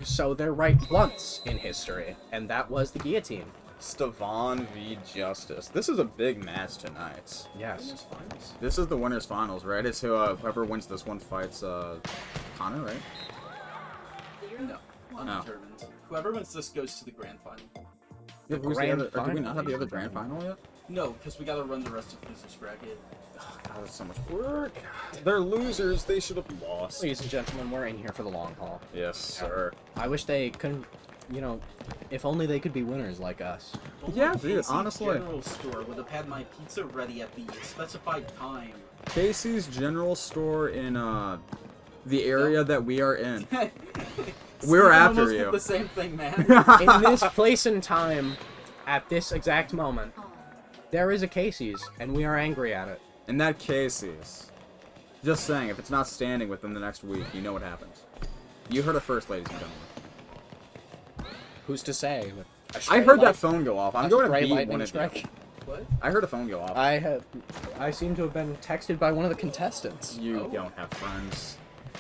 so they're right once in history, and that was the guillotine. Stevan v. Justice. This is a big match tonight. Yes. This is the winners finals, right? It's whoever wins this one fights Connor, right? No, undetermined. Whoever wins this goes to the grand final. Yeah, who's grand the other, or do we not final? have the other grand final yet? No, because we gotta run the rest of the losers bracket. Oh, God, that's so much work. They're losers. They should have lost. Ladies and gentlemen, we're in here for the long haul. Yes, sir. I wish they couldn't, you know, if only they could be winners like us. Yeah, dude, Casey's honestly. General Store would have had my pizza ready at the specified time. Casey's General Store in the area that we are in. We're after almost you. did the same thing, man. In this place and time, at this exact moment, there is a Casey's, and we are angry at it. In that Casey's. Just saying, if it's not standing within the next week, you know what happens. You heard it first, ladies and gentlemen. Who's to say? I heard that phone go off. I'm going to Stray beat one lightning of you. strike. What? I heard a phone go off. I seem to have been texted by one of the contestants. You don't have friends.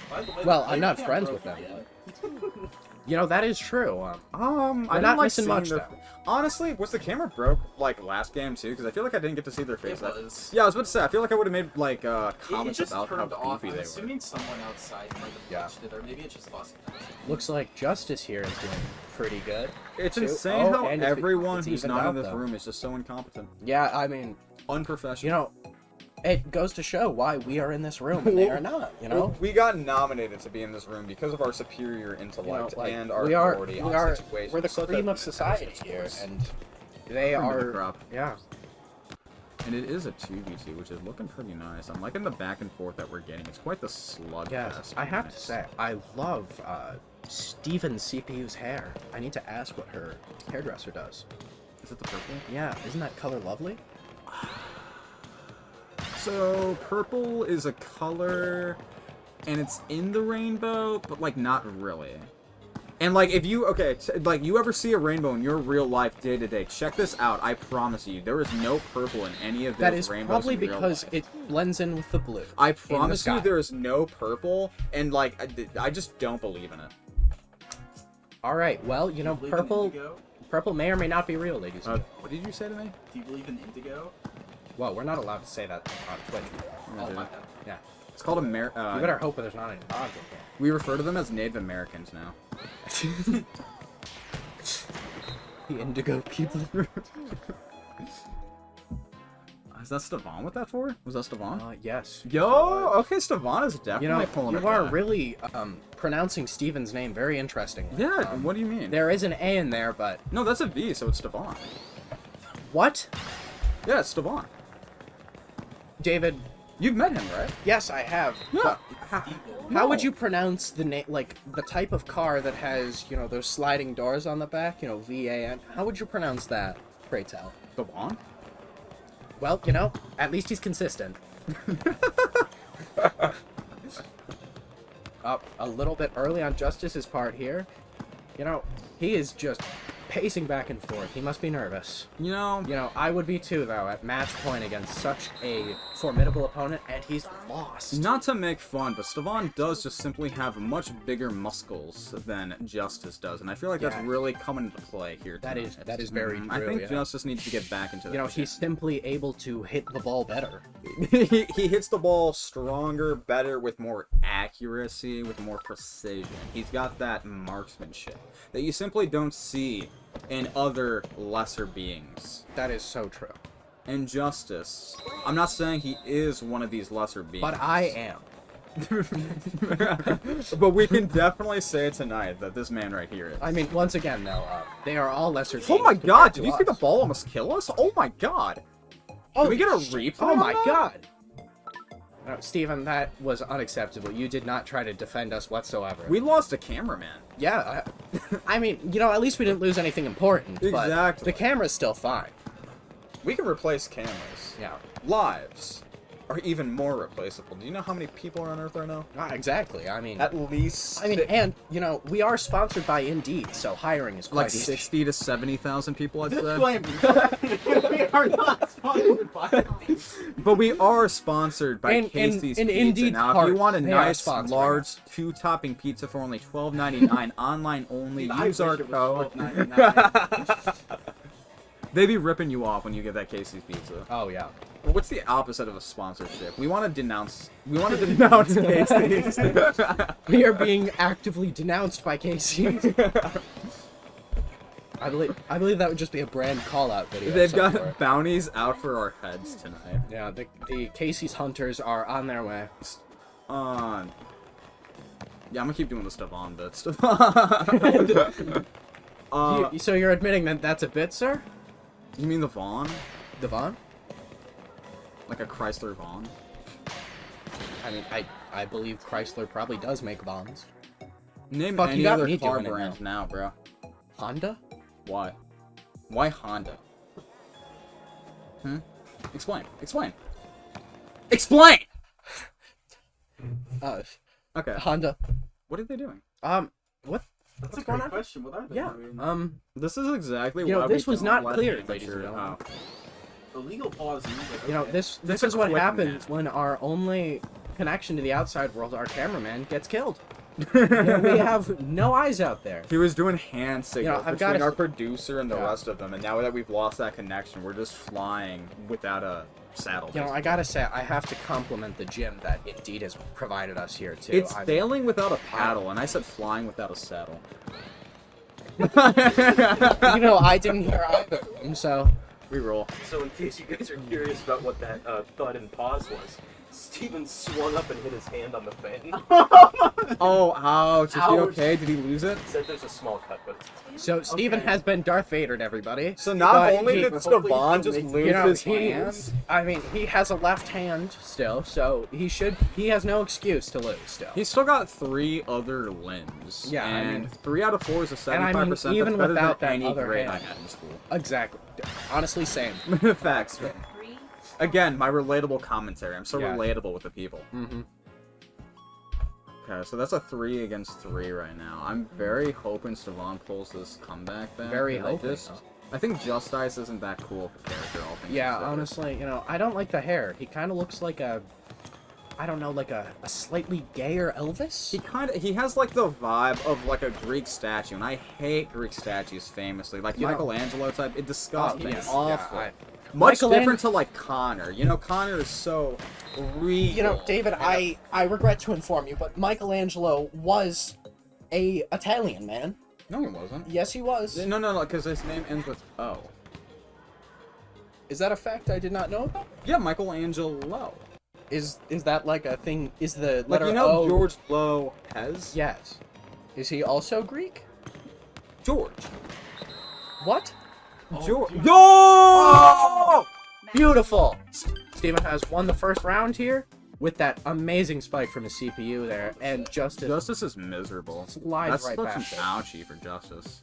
By the way, Well, the I'm not webcam friends broke with them. yet. You know, that is true. I We're didn't not like missing seeing much, their... though. Honestly, was the camera broke, like, last game, too? Because I feel like I didn't get to see their It face. was. Yeah, I was about to say, I feel like I would have made, like, It comments just about how turned off. goofy I'm they were. assuming someone outside might have Yeah. touched it, or maybe it just lost connection. Looks like Justice here is doing pretty good. It's too. insane Oh, how and it's- everyone it's who's evened not in out, this though. room is just so incompetent. Yeah, I mean, Unprofessional. you know, it goes to show why we are in this room and they are not, you know? We got nominated to be in this room because of our superior intellect like, and our we are, authority we on are, situations. we're the such cream as of society here, and they Cream of the are, crop. yeah. And it is a 2v2, which is looking pretty nice. I'm liking the back and forth that we're getting. It's quite the slugfest. Yes, I have to say, I love Stevan CPU's hair. I need to ask what her hairdresser does. Is it the purple? Yeah, isn't that color lovely? So, purple is a color, and it's in the rainbow, but, like, not really. And, like, if you, okay, like, you ever see a rainbow in your real life day-to-day, check this out. I promise you, there is no purple in any of those That is rainbows probably in real because life. it blends in with the blue. I in the promise you sky. there is no purple, and, like, I just don't believe in it. All right, well, you know, Do you believe in purple indigo? purple may or may not be real, ladies and gentlemen. What did you say to me? Do you believe in indigo? Well, we're not allowed to say that on Twitch. Oh dude. my god. Yeah. It's called You better hope there's not any dogs in here. We refer to them as Native Americans now. The indigo people. Is that Stevan with that for? Was that Stevan? Yes. Yo, okay, Stevan is definitely You know, pulling you it are back. really pronouncing Steven's name very interestingly. Yeah, what do you mean? There is an A in there, but... No, that's a V, so it's Stevan. What? Yeah, it's Stevan. David, You've met him, right? yes, I have. Yeah. But how would No. you pronounce the name, like, the type of car that has, you know, those sliding doors on the back, you know, V-A-N? How would you pronounce that, pray tell? Stevan? Well, you know, at least he's consistent. Up a little bit early on Justice's part here. You know, he is just pacing back and forth. He must be nervous. You know, You know, I would be too, though, at match point against such a formidable opponent, and he's lost. not to make fun, but Stevan does just simply have much bigger muscles than Justice does, and I feel like that's Yeah. really coming into play here That tonight. is very I true, think yeah. Justice needs to get back into that. You know, he's simply able to hit the ball better. he hits the ball stronger, better, with more accuracy, with more precision. He's got that marksmanship that you simply don't see in other lesser beings. That is so true. And Justice, I'm not saying he is one of these lesser beings. But I am. But we can definitely say tonight that this man right here is. I mean, once again, though, they are all lesser Oh my beings god, compared did to you see the us. ball almost kill us? Oh my god. Can we get a replay? Oh on my that? god! No, Steven, that was unacceptable. You did not try to defend us whatsoever. We lost a cameraman. Yeah, I mean, you know, at least we didn't lose anything important. But Exactly. the camera's still fine. We can replace cameras. Yeah. Lives. are even more replaceable. Do you know how many people are on Earth right now? Exactly. I mean, And you know, we are sponsored by Indeed, so hiring is quite like easy. 60 to 70,000 people, I'd say. We are not sponsored by these. But we are sponsored by Casey's in Pizza. Indeed's Now, if part, you want a they are nice, sponsoring large, us. 2-topping pizza for only $12.99, online only, I use our wish it code. was $12.99. They be ripping you off when you get that Casey's Pizza. Oh yeah. Well, what's the opposite of a sponsorship? We want to denounce. We want to denounce Casey's. We are being actively denounced by Casey. I believe that would just be a brand call-out video. They've of some got sort. bounties out for our heads tonight. Yeah, the Casey's hunters are on their way. Yeah, I'm gonna keep doing the Stevan bit. So you're admitting that that's a bit, sir? You mean the Vaughn? The Vaughn? Like a Chrysler Vaughn? I mean, I believe Chrysler probably does make Vaughns. Name Fuck, you any got other me car doing it brand now, bro. Honda? Why? Why Honda? Explain. Explain. Explain! Okay. Honda. What are they doing? What? That's a going great on? question. What are they Yeah. doing? This is exactly You know, why this we was don't not let clear, amateur- ladies and gentlemen. Illegal pausing. You know, this That's is a what quick happens minute. when our only connection to the outside world, our cameraman, gets killed. You know, we have no eyes out there. He was doing hand signals I've between gotta- our producer and the Yeah. rest of them, and now that we've lost that connection, we're just flying without a saddle. You know, I gotta say, I have to compliment the gym that Indeed has provided us here, too. It's I- sailing without a paddle, and I said flying without a saddle. You know, I didn't hear either of them, so... Reroll. So in case you guys are curious about what that thud and pause was, Steven swung up and hit his hand on the fan. Oh, ouch. Is he Ouch. okay? Did he lose it? Said there's a small cut, but it's So, Steven Okay. has been Darth Vader'd, everybody. So not But only he- did Stevan just lose You know, his he, hand, I mean, he has a left hand still, so he has no excuse to lose still. he's still got 3 other limbs. Yeah, I and mean- 3 out of 4 is a 75%. And I mean, That's even better without than that any other grade I hand. had in school. Exactly. Honestly, same. Facts. Again, my relatable commentary. I'm so Yeah. relatable with the people. Mm-hmm. Okay, so that's a 3 against 3 right now. I'm very hoping Stevan pulls this comeback back. Very 'cause hoping. I think Just Ice isn't that cool of a character, all things Yeah, considered. honestly, you know, I don't like the hair. He kind of looks like a, I don't know, like a slightly gayer Elvis? He has like the vibe of like a Greek statue, and I hate Greek statues famously. Like You know- Michelangelo type, it disgusts me. yeah, It's awful. yeah, Much Michelangelo- different to like Connor. You know, Connor is so regal. You know, David, I regret to inform you, but Michelangelo was a Italian man. No, he wasn't. Yes, he was. No, because his name ends with O. Is that a fact I did not know about? Yeah, Michelangelo. Is that like a thing? Is the Like, letter you know O? George Lopez? Yes. Is he also Greek? George. What? George. Yo! Beautiful! Steven has won the first round here with that amazing spike from his CPU there, and Justice Justice is miserable. slides That's right such back. an ouchie for Justice.